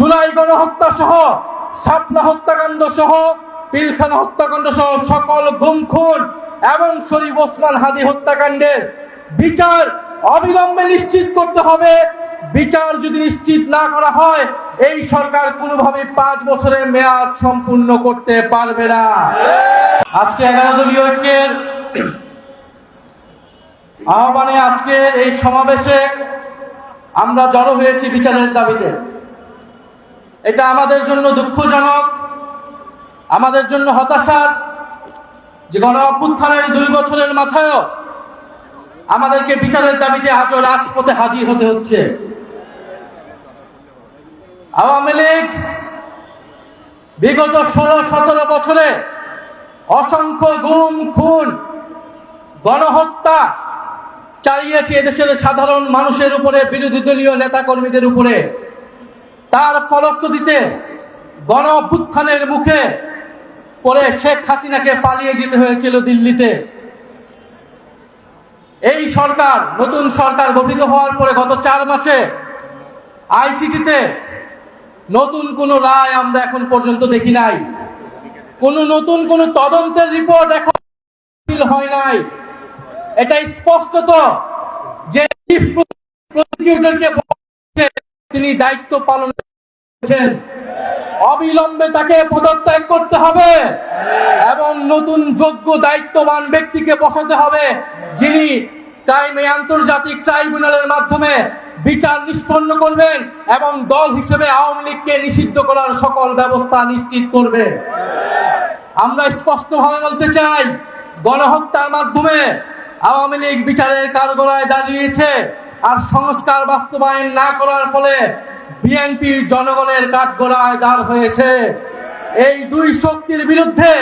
জুলাই গণহত্যা সহ, শাপলা হত্যাকাণ্ড সহ, পিলখানা হত্যাকাণ্ড সহ সকল গুম খুন এবং শরীফ ওসমান হাদি হত্যাকাণ্ডের বিচার অবিলম্বে নিশ্চিত করতে হবে। বিচার যদি নিশ্চিত না করা হয়, এই সরকার কোনোভাবে 5 বছরের মেয়াদ সম্পূর্ণ করতে পারবে না। আজকে 11 দলীয় ঐক্যের আহ্বানে আজকের এই সমাবেশে আমরা জড়ো হয়েছি বিচারের দাবিতে। এটা আমাদের জন্য দুঃখজনক, আমাদের জন্য হতাশার, যে গণ অভ্যুত্থানের 2 বছরের মাথায়ও আমাদেরকে বিচারের দাবিতে আজও রাজপথে হাজির হতে হচ্ছে। আওয়ামী লীগ বিগত 16-17 বছরে অসংখ্য গুম খুন গণহত্যা চালিয়েছে এদেশের সাধারণ মানুষের উপরে, বিরোধী দলীয় নেতাকর্মীদের উপরে। তার ফলশ্রুতিতে গণ অভ্যুত্থানের মুখে পড়ে শেখ হাসিনাকে পালিয়ে যেতে হয়েছিল দিল্লিতে। এই সরকার, নতুন সরকার গঠিত হওয়ার পরে গত 4 মাসে আইসিটিতে নতুন কোনো রায় আমরা এখন পর্যন্ত দেখি নাই। নতুন কোনো তদন্তের রিপোর্ট এখন হয় নাই। এটা স্পষ্টত যে চিফ প্রসিকিউটরকে তিনি দায়িত্ব পালন করছেন, অবিলম্বে তাকে পদত্যাগ করতে হবে এবং নতুন যোগ্য দায়িত্ববান ব্যক্তিকে বসাতে হবে, যিনি আন্তর্জাতিক ট্রাইব্যুনালের মাধ্যমে বিচার নিষ্পন্ন করবেন এবং দল হিসেবে আওয়ামী লীগকে নিষিদ্ধ করার সকল ব্যবস্থা নিশ্চিত করবে। আমরা স্পষ্টভাবে বলতে চাই, গণহত্যার মাধ্যমে আওয়ামী লীগ বিচারের কাঠগড়ায় দাঁড়িয়েছে, আর সংস্কার বাস্তবায়ন না করার ফলে বিএনপি জনগণের কাঠগড়ায় দাঁড় হয়েছে। এই 2 শক্তির বিরুদ্ধে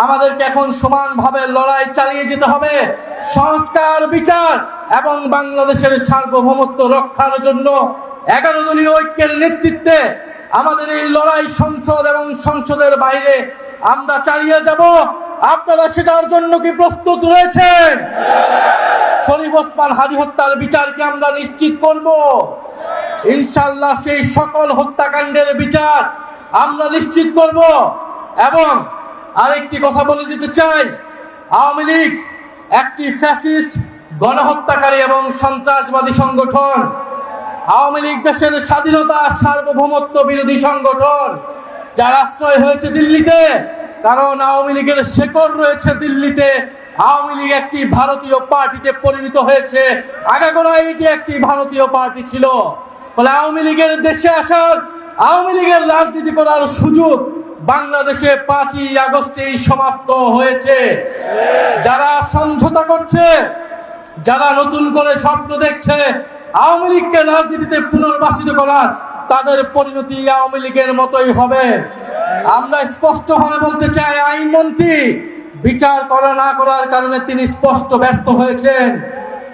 আমাদেরকে এখন সমানভাবে লড়াই চালিয়ে যেতে হবে। সংস্কার, বিচার এবং বাংলাদেশের সার্বভৌমত্ব রক্ষার জন্য 11 দলীয় ঐক্যের নেতৃত্বে আমাদের এই লড়াই সংসদ এবং সংসদের বাইরে আমরা চালিয়ে যাব। আপনারা সেটার জন্য কি প্রস্তুত রয়েছেন? শরীফ ওসমান হাদি হত্যার বিচারকে আমরা নিশ্চিত করব ইনশাআল্লাহ। সেই সকল হত্যাকাণ্ডের বিচার আমরা নিশ্চিত করব। এবং আরেকটি কথা বলে দিতে চাই, আওয়ামী লীগ একটি ফ্যাসিস্ট, গণহত্যাকারী এবং সন্ত্রাসবাদী সংগঠন। আওয়ামী লীগ দেশের স্বাধীনতা, সার্বভৌমত্ব বিরোধী সংগঠন, যার আশ্রয় হয়েছে দিল্লিতে, কারণ আওয়ামী লীগের শেকড় রয়েছে দিল্লিতে। আওয়ামী লীগ একটি ভারতীয় পার্টিতে পরিণত হয়েছে, আগাগোড়াই এটি একটি ভারতীয় পার্টি ছিল। ফলে আওয়ামী লীগের দেশে আসার, আওয়ামী লীগের রাজনীতি করার সুযোগ বাংলাদেশে 5ই আগস্টেই সমাপ্ত হয়েছে। যারা সমঝোতা করছে, যারা নতুন করে স্বপ্ন দেখছে আওয়ামী লীগকে রাজনীতিতে পুনর্বাসিত করার, তাদের পরিণতি আওয়ামী লীগের মতোই হবে। আমরা স্পষ্টভাবে বলতে চাই, আইনমন্ত্রী বিচার না করার কারণে তিনি স্পষ্ট ব্যর্থ হয়েছেন।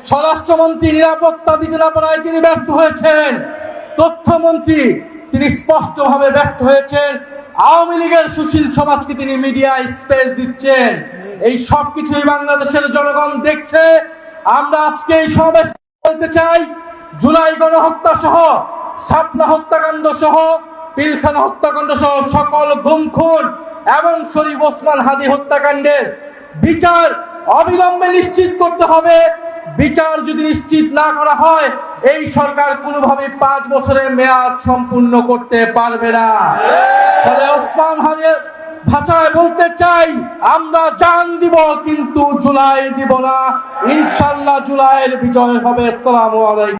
স্বরাষ্ট্রমন্ত্রী নিরাপত্তা দিতে না পারায় তিনি ব্যর্থ হয়েছেন। তথ্যমন্ত্রী তিনি স্পষ্টভাবে ব্যর্থ হয়েছেন। আওয়ামী লীগের সুশীল সমাজকে তিনি মিডিয়া স্পেস দিচ্ছেন। এই সব কিছুই বাংলাদেশের জনগণ দেখছে। আমরা আজকে এই সমাবেশ বলতে চাই, জুলাই গণহত্যা সহ, শাপলা হত্যাকাণ্ড সহ, পিলখানা হত্যাকাণ্ড সহ সকল গুম খুন এবং শরীফ ওসমান হাদি হত্যাকাণ্ডের বিচার অবিলম্বে নিশ্চিত করতে হবে। বিচার যদি নিশ্চিত না করা হয়, এই সরকার কোনোভাবে 5 বছরের মেয়াদ সম্পূর্ণ করতে পারবে না। ফলে ওসমান হাদির ভাষায় বলতে চাই, আমরা জান দিব কিন্তু জুলাই দিব না। ইনশাআল্লাহ জুলাইয়ের বিজয় হবে। আসসালামু আলাইকুম।